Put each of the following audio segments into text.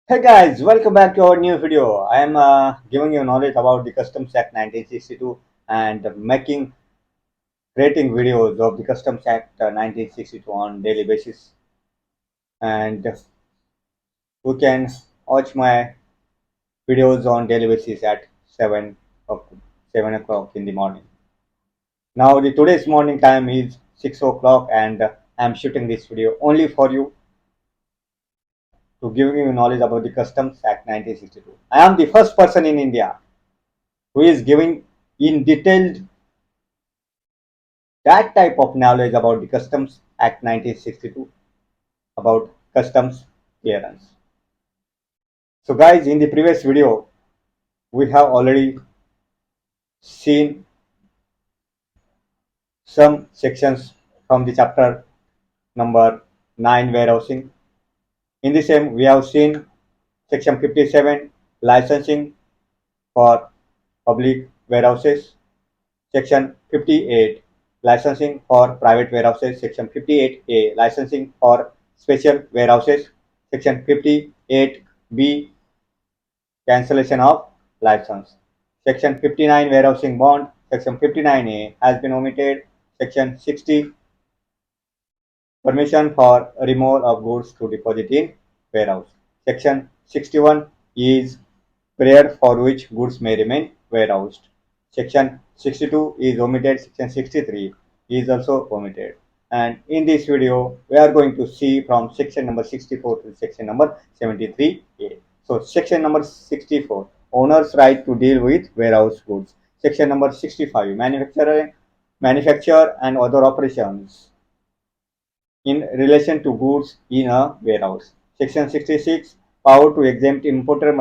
Hey guys, welcome back to our new video. I am giving you knowledge about the Customs Act 1962 and creating videos of the Customs Act 1962 on daily basis. And you can watch my videos on daily basis at 7 o'clock in the morning. Now the today's morning time is 6 o'clock and I am shooting this video only for you to give you knowledge about the Customs Act 1962. I am the first person in India who is giving in detailed that type of knowledge about the Customs Act 1962, about customs clearance. So guys, in the previous video, we have already seen some sections from the chapter number 9 warehousing. In the same, we have seen section 57 licensing for public warehouses, section 58 licensing for private warehouses, section 58A licensing for special warehouses, section 58B cancellation of license. Section 59 warehousing bond, section 59A has been omitted, section 60 permission for removal of goods to deposit in warehouse. Section 61 is period for which goods may remain warehoused. Section 62 is omitted, section 63 is also omitted. And in this video, we are going to see from section number 64 to section number 73A. So section number 64, owner's right to deal with warehouse goods. Section number 65, manufacture and other operations in relation to goods in a warehouse. Section 66, power to exempt imported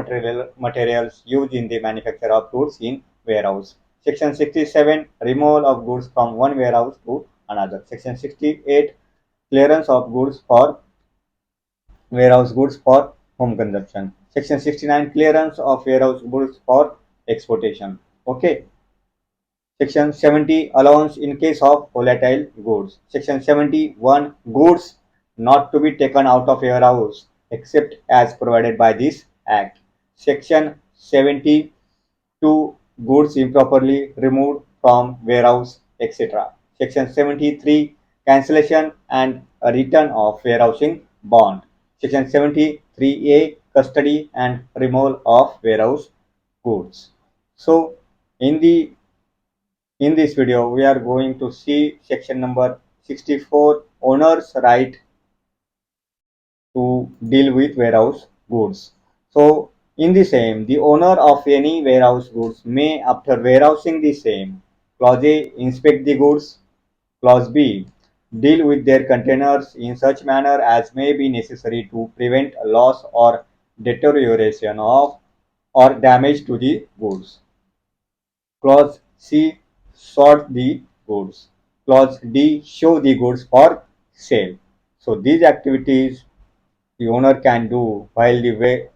materials used in the manufacture of goods in warehouse. Section 67, removal of goods from one warehouse to another. Section 68, clearance of goods for warehouse goods for home consumption. Section 69, clearance of warehouse goods for exportation. Okay. Section 70, allowance in case of volatile goods. Section 71, goods not to be taken out of warehouse except as provided by this act. Section 72, goods improperly removed from warehouse, etc. Section 73, cancellation and a return of warehousing bond. Section 73A, custody and removal of warehouse goods. So in the in this video, we are going to see section number 64, owner's right to deal with warehouse goods. So, in the same, the owner of any warehouse goods may, after warehousing the same, clause A, inspect the goods, clause B, deal with their containers in such manner as may be necessary to prevent loss or deterioration of or damage to the goods. Clause C, sort the goods. Clause D, show the goods for sale. So these activities the owner can do while the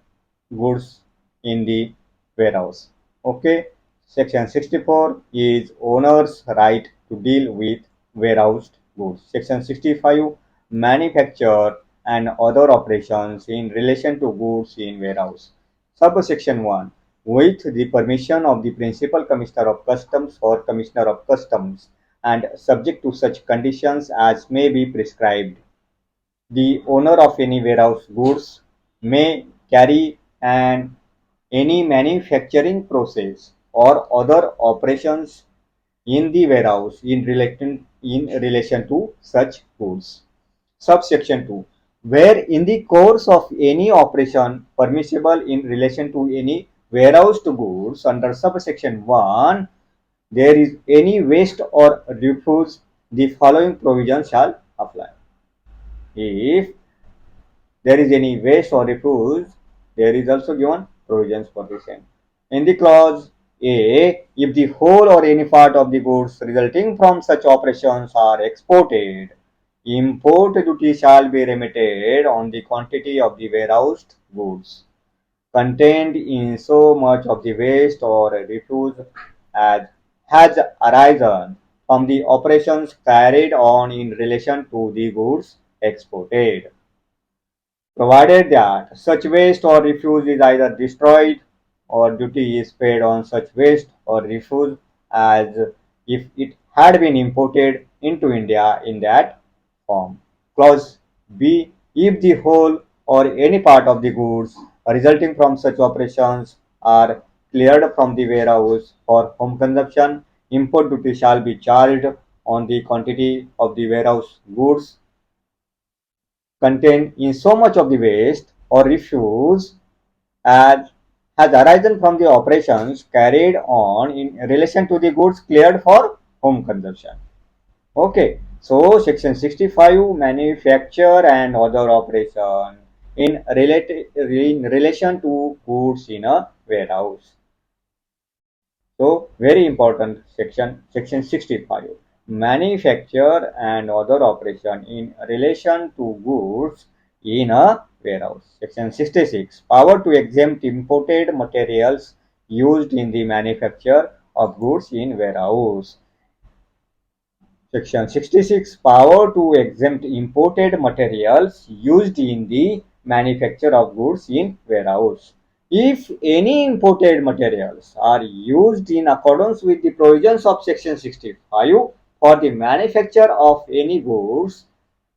goods in the warehouse. Okay. Section 64 is owner's right to deal with warehoused goods. Section 65, manufacture and other operations in relation to goods in warehouse. Subsection 1, with the permission of the Principal Commissioner of Customs or Commissioner of Customs and subject to such conditions as may be prescribed, the owner of any warehouse goods may carry an any manufacturing process or other operations in the warehouse in relation to such goods. Subsection 2, where in the course of any operation permissible in relation to any warehoused goods under subsection 1 there is any waste or refuse, the following provisions shall apply. If there is any waste or refuse, there is also given provisions for the same. In the clause A, if the whole or any part of the goods resulting from such operations are exported, import duty shall be remitted on the quantity of the warehoused goods contained in so much of the waste or refuse as has arisen from the operations carried on in relation to the goods exported. provided that such waste or refuse is either destroyed or duty is paid on such waste or refuse as if it had been imported into India in that form. Clause B. If the whole or any part of the goods resulting from such operations are cleared from the warehouse for home consumption, import duty shall be charged on the quantity of the warehouse goods contained in so much of the waste or refuse as has arisen from the operations carried on in relation to the goods cleared for home consumption. Okay, so section 65 manufacture and other operation in relation to goods in a warehouse. So very important section, section 65. Manufacture and other operation in relation to goods in a warehouse. Section 66. Power to exempt imported materials used in the manufacture of goods in warehouse. Section 66. Power to exempt imported materials used in the manufacture of goods in warehouse. If any imported materials are used in accordance with the provisions of Section 65 for the manufacture of any goods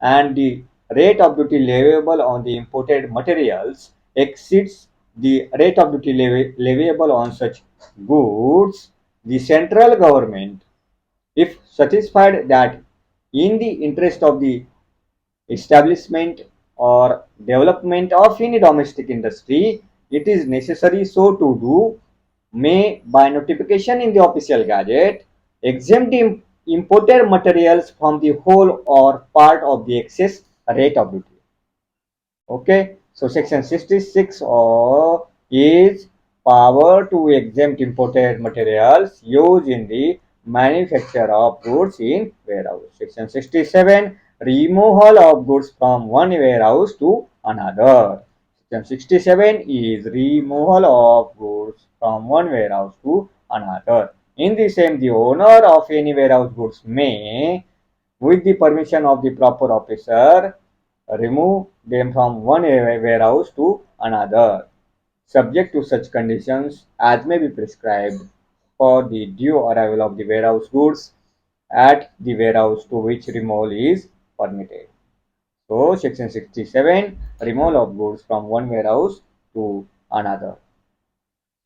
and the rate of duty leviable on the imported materials exceeds the rate of duty leviable on such goods, the central government, if satisfied that in the interest of the establishment or development of any domestic industry, it is necessary so to do, may by notification in the official gazette exempt imported materials from the whole or part of the excess rate of duty. Okay, so section 66 is power to exempt imported materials used in the manufacture of goods in warehouse. Section 67, removal of goods from one warehouse to another. Section 67 is removal of goods from one warehouse to another. In the same, the owner of any warehouse goods may, with the permission of the proper officer, remove them from one warehouse to another, subject to such conditions as may be prescribed for the due arrival of the warehouse goods at the warehouse to which removal is permitted. So, section 67, removal of goods from one warehouse to another.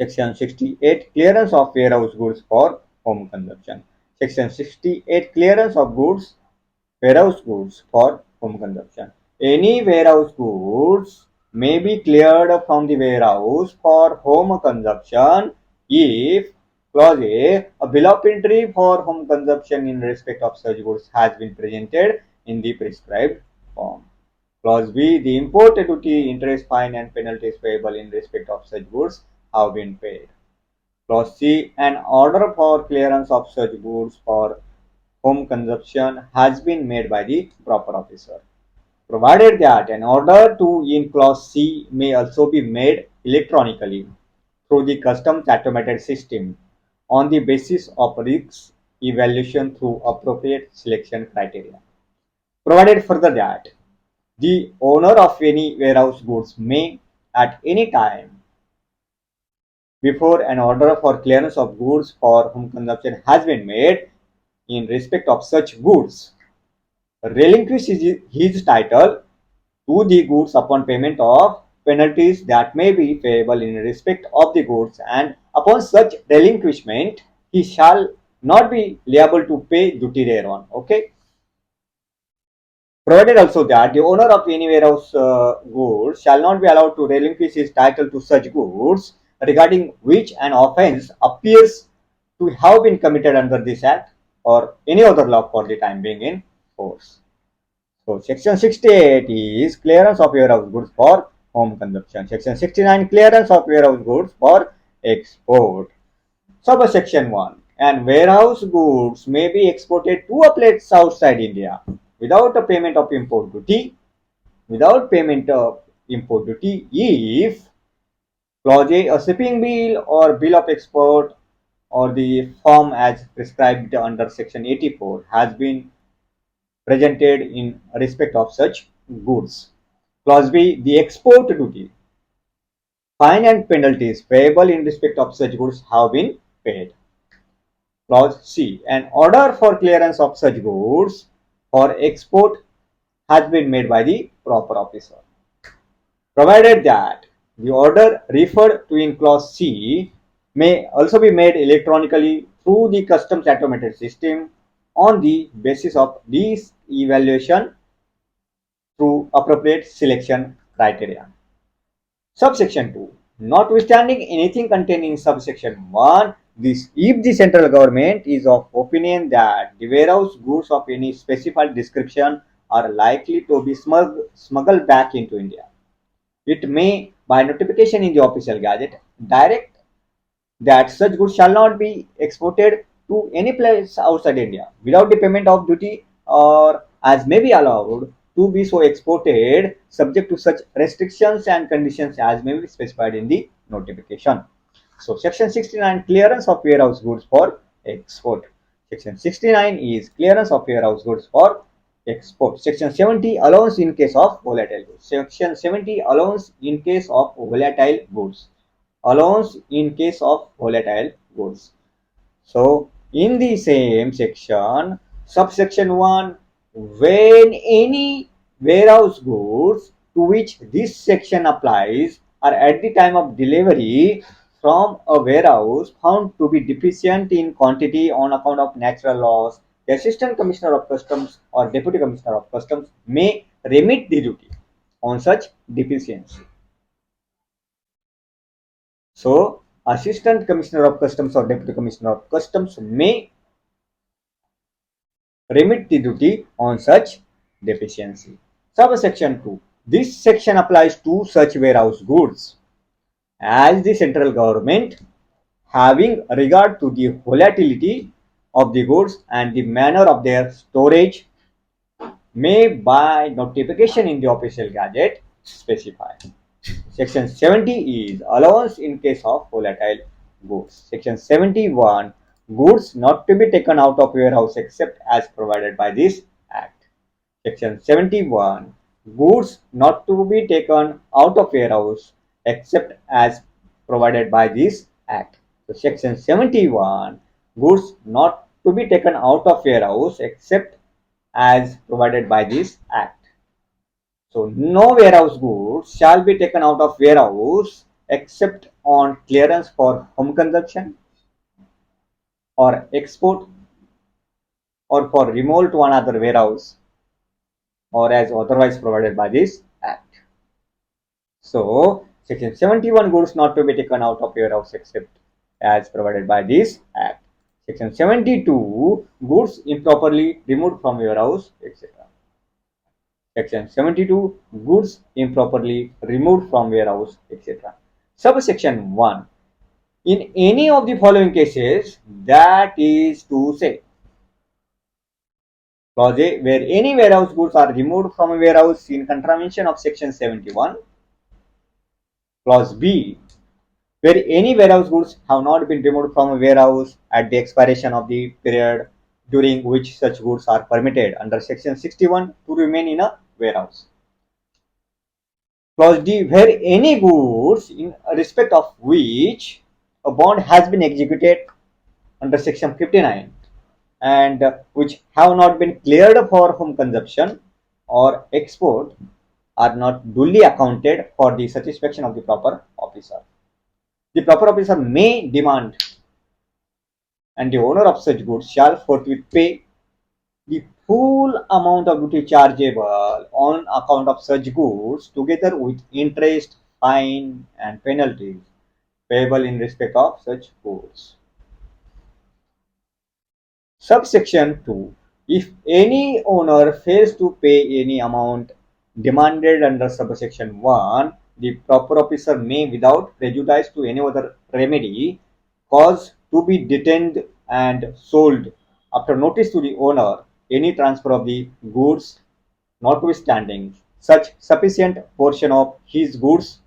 Section 68, clearance of warehouse goods for home consumption. Section 68, clearance of warehouse goods for home consumption. Any warehouse goods may be cleared from the warehouse for home consumption if clause a bill of entry for home consumption in respect of such goods has been presented in the prescribed form. Clause B, the import duty, interest, fine and penalties payable in respect of such goods have been paid. Clause C, an order for clearance of such goods for home consumption has been made by the proper officer, provided that an order to in clause C may also be made electronically through the customs automated system on the basis of risk evaluation through appropriate selection criteria. Provided further that the owner of any warehouse goods may at any time before an order for clearance of goods for home consumption has been made in respect of such goods relinquish his title to the goods upon payment of penalties that may be payable in respect of the goods, and upon such relinquishment he shall not be liable to pay duty thereon. Okay, provided also that the owner of any warehouse goods shall not be allowed to relinquish his title to such goods regarding which an offence appears to have been committed under this act or any other law for the time being in force. So section 68 is clearance of warehouse goods for home consumption. Section 69, clearance of warehouse goods for export. Subsection 1, and warehouse goods may be exported to a place outside India without a payment of import duty, if clause A shipping bill or bill of export or the form as prescribed under section 84 has been presented in respect of such goods. Clause B, the export duty. Fine and penalties payable in respect of such goods have been paid. Clause C, an order for clearance of such goods for export has been made by the proper officer, provided that the order referred to in clause C may also be made electronically through the customs automated system on the basis of this evaluation through appropriate selection criteria. Subsection 2. Notwithstanding anything contained in subsection 1, if the central government is of opinion that the warehouse goods of any specified description are likely to be smuggled back into India, it may, by notification in the official gazette, direct that such goods shall not be exported to any place outside India without the payment of duty, or as may be allowed to be so exported subject to such restrictions and conditions as may be specified in the notification. So section 69, clearance of warehouse goods for export. Section 69 is clearance of warehouse goods for export. Section 70, allowance in case of volatile goods. Section 70, allowance in case of volatile goods. Allowance in case of volatile goods. So in the same section, subsection 1, when any warehouse goods to which this section applies are at the time of delivery from a warehouse found to be deficient in quantity on account of natural loss, the Assistant Commissioner of Customs or Deputy Commissioner of Customs may remit the duty on such deficiency. So, Assistant Commissioner of Customs or Deputy Commissioner of Customs may remit the duty on such deficiency. Subsection 2. This section applies to such warehouse goods as the central government, having regard to the volatility of the goods and the manner of their storage, may by notification in the official gazette specify. Section 70 is allowance in case of volatile goods. Section 71, goods not to be taken out of warehouse except as provided by this act. Section 71, goods not to be taken out of warehouse except as provided by this act. So section 71, goods not to be taken out of warehouse except as provided by this act. So no warehouse goods shall be taken out of warehouse except on clearance for home consumption or export or for removal to another warehouse or as otherwise provided by this act. So section 71, goods not to be taken out of warehouse except as provided by this act. Section 72, goods improperly removed from warehouse, etc. Section 72, goods improperly removed from warehouse, etc. Subsection 1, in any of the following cases, that is to say, clause A, where any warehouse goods are removed from a warehouse in contravention of section 71. Clause B, where any warehouse goods have not been removed from a warehouse at the expiration of the period during which such goods are permitted under section 61 to remain in a warehouse. Clause D, where any goods in respect of which a bond has been executed under section 59 and which have not been cleared for home consumption or export are not duly accounted for the satisfaction of the proper officer. The proper officer may demand, and the owner of such goods shall forthwith pay the full amount of duty chargeable on account of such goods together with interest, fine and penalties payable in respect of such goods. Subsection 2. If any owner fails to pay any amount demanded under subsection 1, the proper officer may, without prejudice to any other remedy, cause to be detained and sold after notice to the owner any transfer of the goods, notwithstanding such sufficient portion of his goods,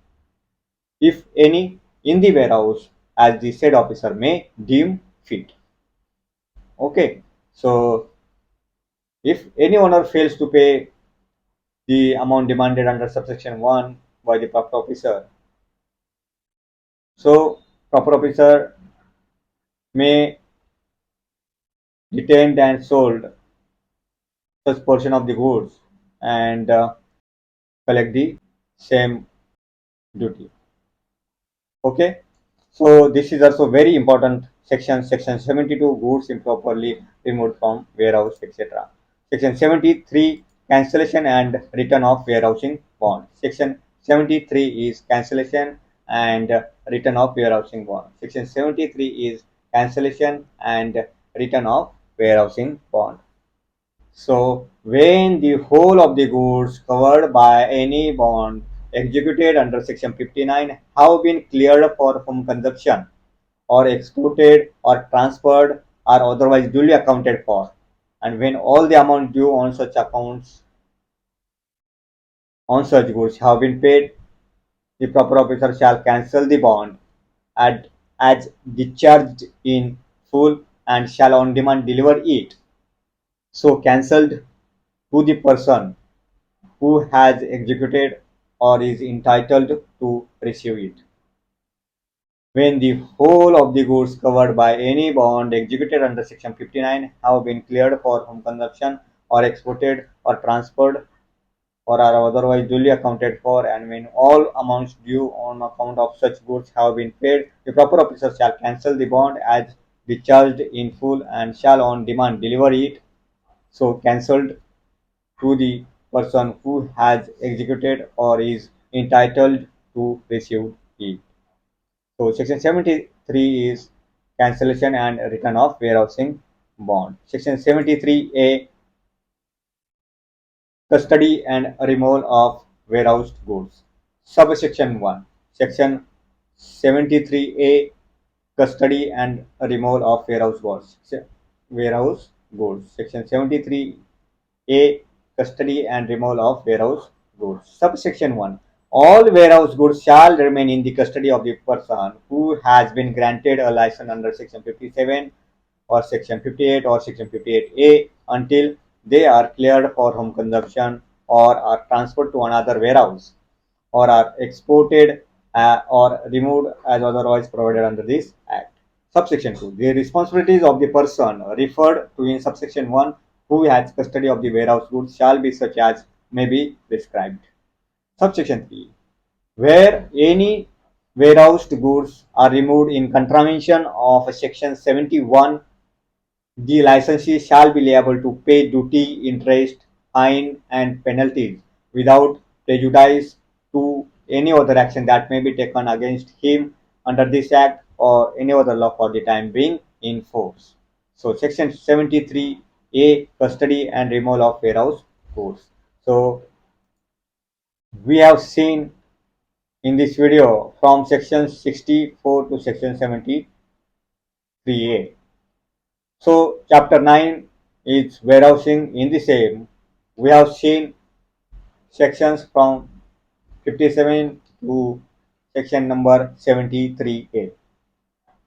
if any, in the warehouse as the said officer may deem fit. Okay, so if any owner fails to pay the amount demanded under subsection 1 by the proper officer. So, proper officer may detain and sold such portion of the goods and collect the same duty. Okay, so this is also very important section. Section 72, goods improperly removed from warehouse, etc. Section 73, cancellation and return of warehousing bond. Section 73 is cancellation and return of warehousing bond. Section 73 is cancellation and return of warehousing bond. So, when the whole of the goods covered by any bond executed under Section 59 have been cleared for home consumption or exported or transferred or otherwise duly accounted for, and when all the amount due on such accounts on such goods have been paid, the proper officer shall cancel the bond at, as discharged in full and shall on demand deliver it. So, cancelled to the person who has executed or is entitled to receive it. When the whole of the goods covered by any bond executed under Section 59 have been cleared for home consumption or exported or transferred or are otherwise duly accounted for, and when all amounts due on account of such goods have been paid, the proper officer shall cancel the bond as discharged in full and shall on demand deliver it. So cancelled to the person who has executed or is entitled to receive it. So section 73 is cancellation and return of warehousing bond. Section 73A, custody and removal of warehoused goods. Subsection 1. Section 73A, custody and removal of warehouse goods. Warehouse goods. Section 73A, custody and removal of warehouse goods. Subsection 1. All warehouse goods shall remain in the custody of the person who has been granted a license under Section 57 or Section 58 or Section 58A until they are cleared for home consumption or are transferred to another warehouse or are exported or removed as otherwise provided under this Act. Subsection 2. The responsibilities of the person referred to in subsection 1 who has custody of the warehouse goods shall be such as may be prescribed. Subsection 3. Where any warehoused goods are removed in contravention of Section 71, the licensee shall be liable to pay duty, interest, fine, and penalties without prejudice to any other action that may be taken against him under this Act or any other law for the time being in force. So, Section 73A, custody and removal of warehouse goods. So, we have seen in this video from Section 64 to Section 73A. So, chapter 9 is warehousing. In the same, we have seen sections from 57 to section number 73A.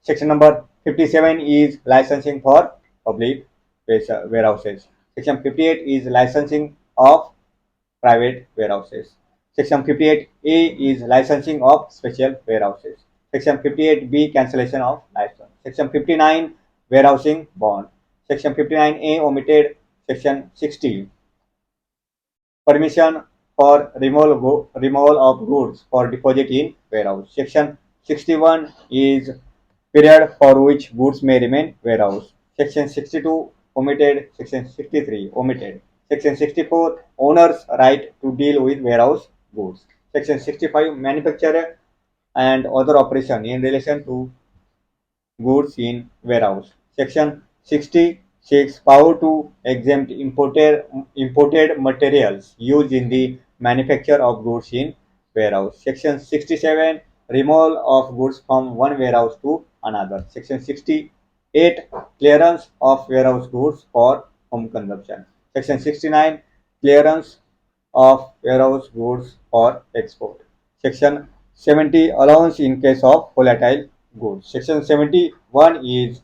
Section number 57 is licensing for public warehouses. Section 58 is licensing of private warehouses. Section 58A is licensing of special warehouses. Section 58B, cancellation of license. Section 59, warehousing bond. Section 59A omitted. Section 60, permission for removal of goods for deposit in warehouse. Section 61 is period for which goods may remain warehouse. Section 62 omitted. Section 63 omitted. Section 64, owner's right to deal with warehouse goods. Section 65, manufacturer and other operation in relation to goods in warehouse. Section 66, power to exempt imported materials used in the manufacture of goods in warehouse. Section 67, removal of goods from one warehouse to another. Section 68, clearance of warehouse goods for home consumption. Section 69, clearance of warehouse goods for export. Section 70, allowance in case of volatile goods. Section 71 is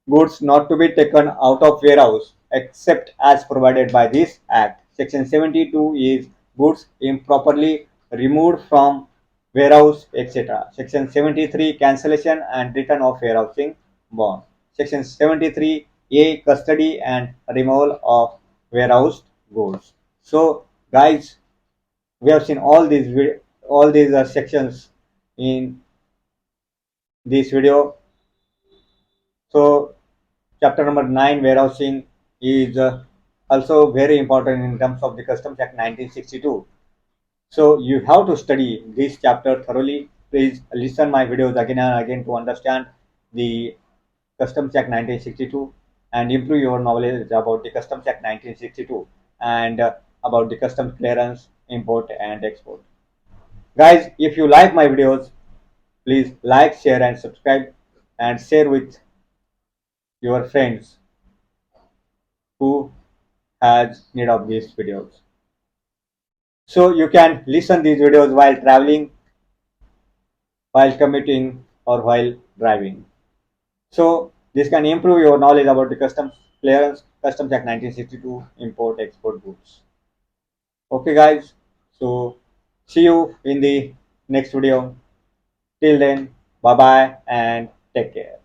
goods not to be taken out of warehouse except as provided by this Act. Section 72 is goods improperly removed from warehouse, etc. Section 73 cancellation and return of warehousing bond. Section 73A custody and removal of warehoused goods. So guys, we have seen all these sections in this video. So chapter number 9 warehousing is also very important in terms of the Customs Act 1962. So you have to study this chapter thoroughly. Please listen my videos again and again to understand the Customs Act 1962 and improve your knowledge about the Customs Act 1962 and about the customs clearance, import and export. Guys, if you like my videos, please like, share and subscribe and share with your friends who has need of these videos. So you can listen these videos while traveling, while commuting or while driving. So this can improve your knowledge about the customs clearance, Customs Act 1962, import export goods. Okay guys, so see you in the next video. Till then, bye bye and take care.